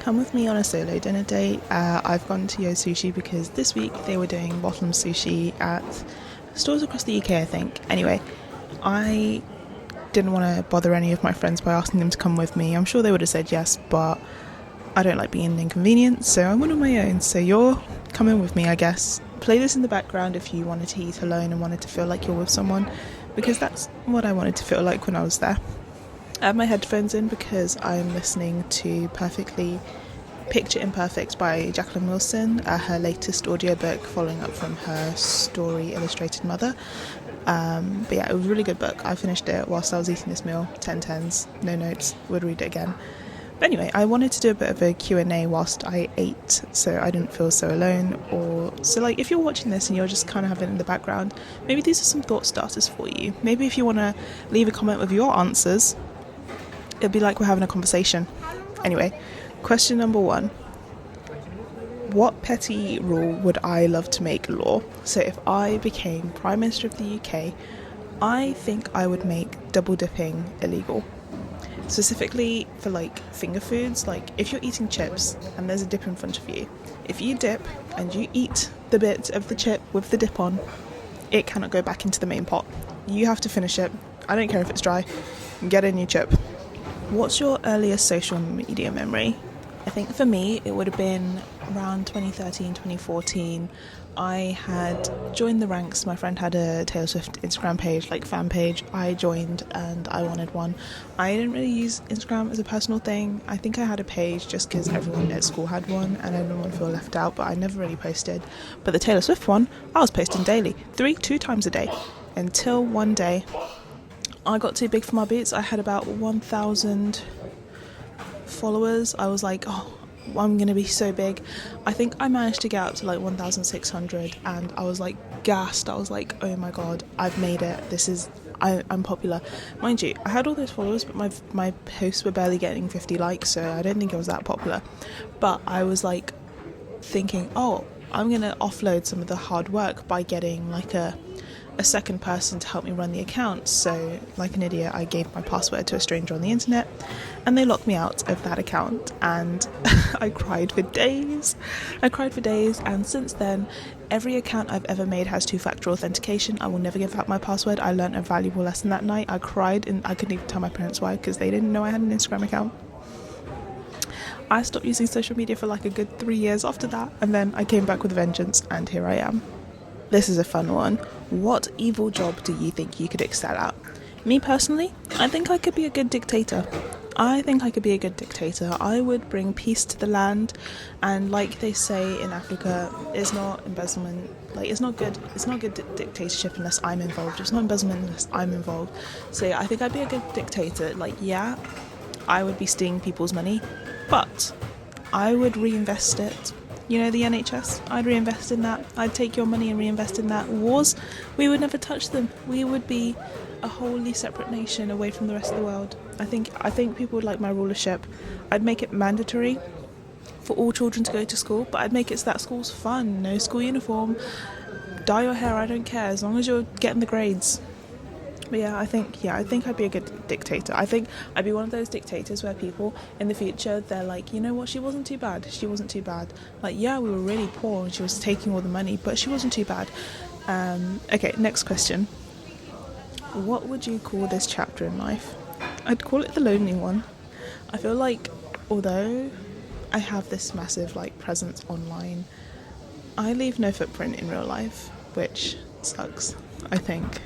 come with me on a solo dinner date. I've gone to Sushi because this week they were doing bottomless sushi at stores across the UK, I think. Anyway, I didn't want to bother any of my friends by asking them to come with me. I'm sure they would have said yes, but I don't like being an inconvenience, so I went on my own. So you're coming with me, I guess. Play this in the background if you wanted to eat alone and wanted to feel like you're with someone, because that's what I wanted to feel like when I was there. I have my headphones in because I'm listening to Perfectly Picture Imperfect by Jacqueline Wilson, her latest audiobook following up from her story Illustrated Mother. But yeah, it was a really good book. I finished it whilst I was eating this meal, 10/10s, no notes, would read it again. But anyway, I wanted to do a bit of a Q&A whilst I ate, so I didn't feel so alone. So like, if you're watching this and you're just kind of having it in the background, maybe these are some thought starters for you. Maybe if you want to leave a comment with your answers, it'd be like we're having a conversation. Anyway, question number 1. What petty rule would I love to make law? So if I became Prime Minister of the UK, I think I would make double dipping illegal. Specifically for like finger foods, like if you're eating chips and there's a dip in front of you, if you dip and you eat the bit of the chip with the dip on, it cannot go back into the main pot. You have to finish it. I don't care if it's dry. Get a new chip. What's your earliest social media memory? I think for me it would have been around 2013, 2014. I had joined the ranks. My friend had a Taylor Swift Instagram page, like fan page. I joined and I wanted one. I didn't really use Instagram as a personal thing. I think I had a page just because everyone at school had one and I didn't want to feel left out, but I never really posted. But the Taylor Swift one, I was posting daily, two times a day, until one day I got too big for my boots. I had about 1,000 followers. I was like, oh, I'm gonna be so big. I think I managed to get up to like 1,600 and I was like gassed. I was like, oh my god, I've made it. I'm popular. Mind you, I had all those followers, but my posts were barely getting 50 likes, so I don't think it was that popular. But I was like thinking, oh, I'm gonna offload some of the hard work by getting like a second person to help me run the account. So like an idiot, I gave my password to a stranger on the internet and they locked me out of that account, and I cried for days. And since then, every account I've ever made has two-factor authentication. I will never give out my password. I learned a valuable lesson that night. I cried and I couldn't even tell my parents why, because they didn't know I had an Instagram account. I stopped using social media for like a good 3 years after that, and then I came back with a vengeance, and here I am. This is a fun one. What evil job do you think you could excel at? Me personally, I think I could be a good dictator. I would bring peace to the land, and like they say in Africa, it's not embezzlement. Like it's not good dictatorship unless I'm involved. It's not embezzlement unless I'm involved. So yeah, I think I'd be a good dictator. Like yeah, I would be stealing people's money, but I would reinvest it. You know, the NHS, I'd reinvest in that. I'd take your money and reinvest in that. Wars, we would never touch them. We would be a wholly separate nation away from the rest of the world. I think people would like my rulership. I'd make it mandatory for all children to go to school, but I'd make it so that school's fun. No school uniform. Dye your hair, I don't care, as long as you're getting the grades. But yeah, I think I'd be a good dictator. I think I'd be one of those dictators where people in the future, they're like, you know what, she wasn't too bad. Like, yeah, we were really poor and she was taking all the money, but she wasn't too bad. Okay, next question. What would you call this chapter in life? I'd call it the lonely one. I feel like, although I have this massive like presence online, I leave no footprint in real life, which sucks, I think.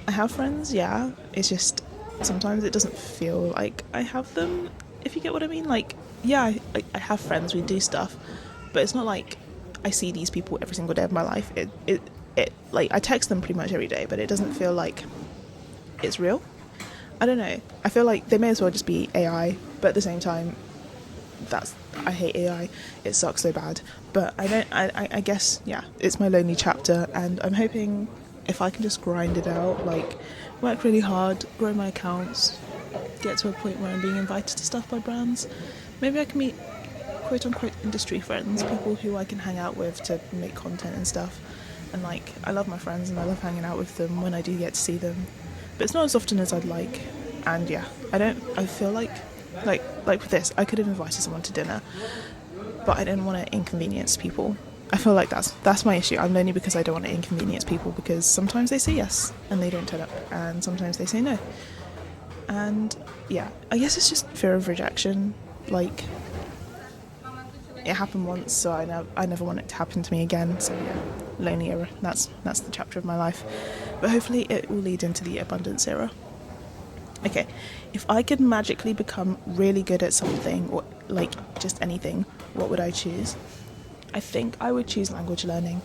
I have friends, yeah, it's just sometimes it doesn't feel like I have them, if you get what I mean. Like, yeah, I have friends, we do stuff, but it's not like I see these people every single day of my life. It like, I text them pretty much every day, but it doesn't feel like it's real. I don't know, I feel like they may as well just be AI, but at the same time, I hate AI, it sucks so bad. But I guess, yeah, it's my lonely chapter, and I'm hoping if I can just grind it out, like work really hard, grow my accounts, get to a point where I'm being invited to stuff by brands, maybe I can meet quote-unquote industry friends, people who I can hang out with to make content and stuff. And like, I love my friends and I love hanging out with them when I do get to see them, but it's not as often as I'd like. And yeah, I feel like Like with this, I could have invited someone to dinner, but I didn't want to inconvenience people. I feel like that's my issue. I'm lonely because I don't want to inconvenience people, because sometimes they say yes and they don't turn up, and sometimes they say no. And yeah, I guess it's just fear of rejection. Like, it happened once, so I never want it to happen to me again. So yeah, lonely era. That's the chapter of my life. But hopefully it will lead into the abundance era. Okay, if I could magically become really good at something, or like just anything, what would I choose? I think I would choose language learning.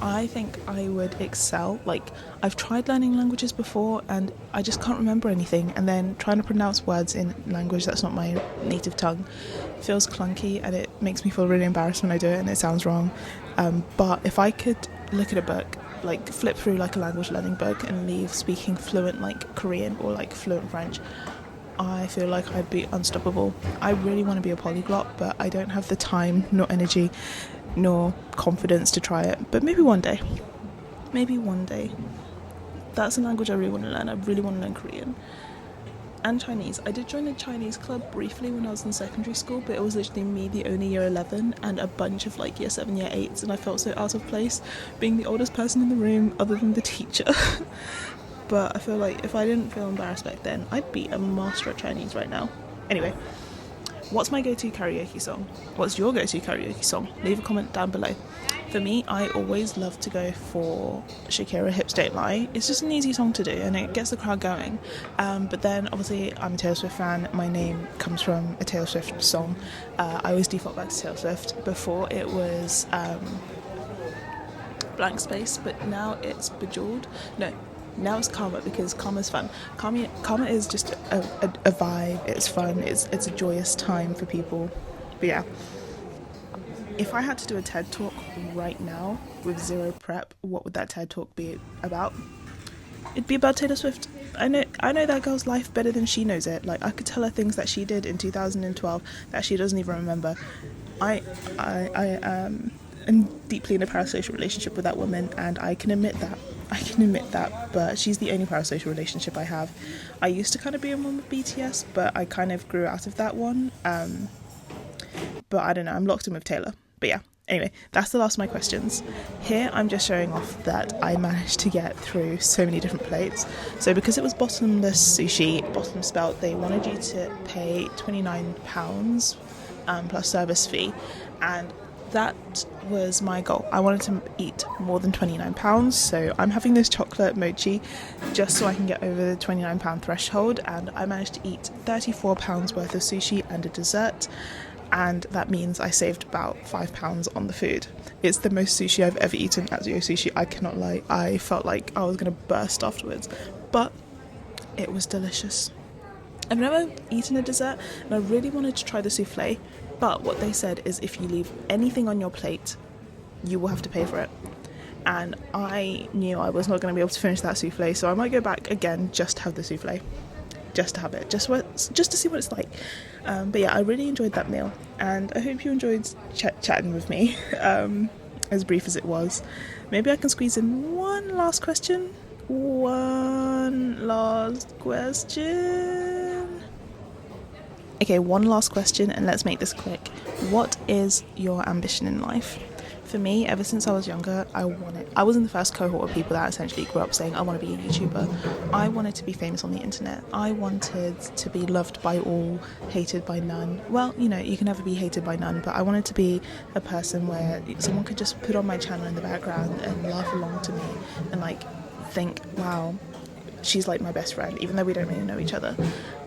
I think I would excel. Like, I've tried learning languages before and I just can't remember anything, and then trying to pronounce words in language that's not my native tongue feels clunky, and it makes me feel really embarrassed when I do it and it sounds wrong. But if I could look at a book, like flip through like a language learning book and leave speaking fluent like Korean or like fluent French, I feel like I'd be unstoppable. I really want to be a polyglot, but I don't have the time, nor energy, nor confidence to try it. But maybe one day. Maybe one day. That's a language I really want to learn. I really want to learn Korean. And Chinese. I did join a Chinese club briefly when I was in secondary school, but it was literally me, the only year 11, and a bunch of like year 7, year 8s, and I felt so out of place being the oldest person in the room other than the teacher. But I feel like if I didn't feel embarrassed back then, I'd be a master at Chinese right now. Anyway, what's my go-to karaoke song? What's your go-to karaoke song? Leave a comment down below. For me, I always love to go for Shakira, Hips Don't Lie. It's just an easy song to do and it gets the crowd going. But then obviously I'm a Taylor Swift fan. My name comes from a Taylor Swift song. I always default back to Taylor Swift. Before it was Blank Space, but now it's Bejeweled. No, now it's Karma, because Karma's fun. Karma is just a vibe. It's fun. It's a joyous time for people. But yeah, if I had to do a TED talk right now with zero prep, what would that TED talk be about? It'd be about Taylor Swift. I know that girl's life better than she knows it. Like, I could tell her things that she did in 2012 that she doesn't even remember. I am deeply in a parasocial relationship with that woman, and I can admit that, but she's the only parasocial relationship I have. I used to kind of be in one with BTS, but I kind of grew out of that one. But I don't know, I'm locked in with Taylor. But yeah, anyway, that's the last of my questions. Here I'm just showing off that I managed to get through so many different plates. So because it was bottomless sushi, bottom spelt, they wanted you to pay £29 plus service fee, and that was my goal. I wanted to eat more than £29, so I'm having this chocolate mochi just so I can get over the £29 threshold, and I managed to eat £34 worth of sushi and a dessert, and that means I saved about £5 on the food. It's the most sushi I've ever eaten at Yo Sushi, I cannot lie. I felt like I was going to burst afterwards, but it was delicious. I've never eaten a dessert, and I really wanted to try the souffle, but what they said is if you leave anything on your plate, you will have to pay for it. And I knew I was not going to be able to finish that souffle, so I might go back again just to have the souffle. Just to have it, just to see what it's like. But yeah, I really enjoyed that meal, and I hope you enjoyed chatting with me, as brief as it was. Maybe I can squeeze in one last question. Okay, one last question, and let's make this quick. What is your ambition in life? For me, ever since I was younger, I was in the first cohort of people that essentially grew up saying, I want to be a YouTuber. I wanted to be famous on the internet. I wanted to be loved by all, hated by none. Well, you know, you can never be hated by none, but I wanted to be a person where someone could just put on my channel in the background and laugh along to me and like think, wow, she's like my best friend, even though we don't really know each other.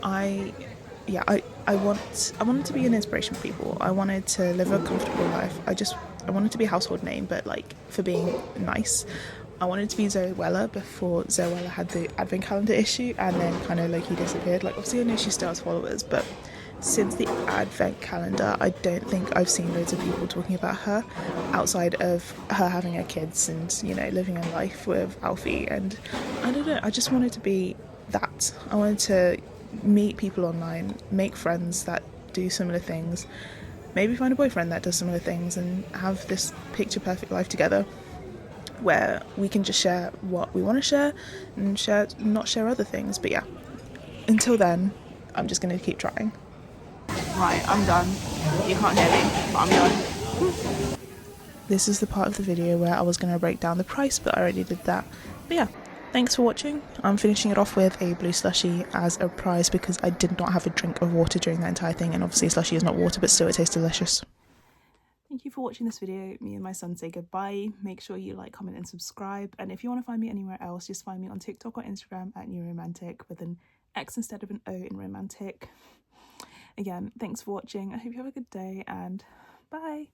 I wanted to be an inspiration for people. I wanted to live a comfortable life. I wanted to be a household name, but like for being nice. I wanted to be Zoe Weller before Zoe Weller had the advent calendar issue and then kind of low-key disappeared. Like, obviously I know she still has followers, but since the advent calendar, I don't think I've seen loads of people talking about her outside of her having her kids and, you know, living her life with Alfie. And I don't know, I just wanted to be that. I wanted to meet people online, make friends that do similar things, maybe find a boyfriend that does similar things, and have this picture perfect life together where we can just share what we want to share and not share other things. But yeah, until then, I'm just going to keep trying. Right, I'm done. You can't hear me, but I'm done. This is the part of the video where I was going to break down the price, but I already did that. But yeah, thanks for watching. I'm finishing it off with a blue slushie as a prize because I did not have a drink of water during that entire thing, and obviously a slushie is not water, but still it tastes delicious. Thank you for watching this video. Me and my son say goodbye. Make sure you like, comment and subscribe, and if you want to find me anywhere else, just find me on TikTok or Instagram at NewRomantic with an X instead of an O in romantic. Again, thanks for watching. I hope you have a good day, and bye.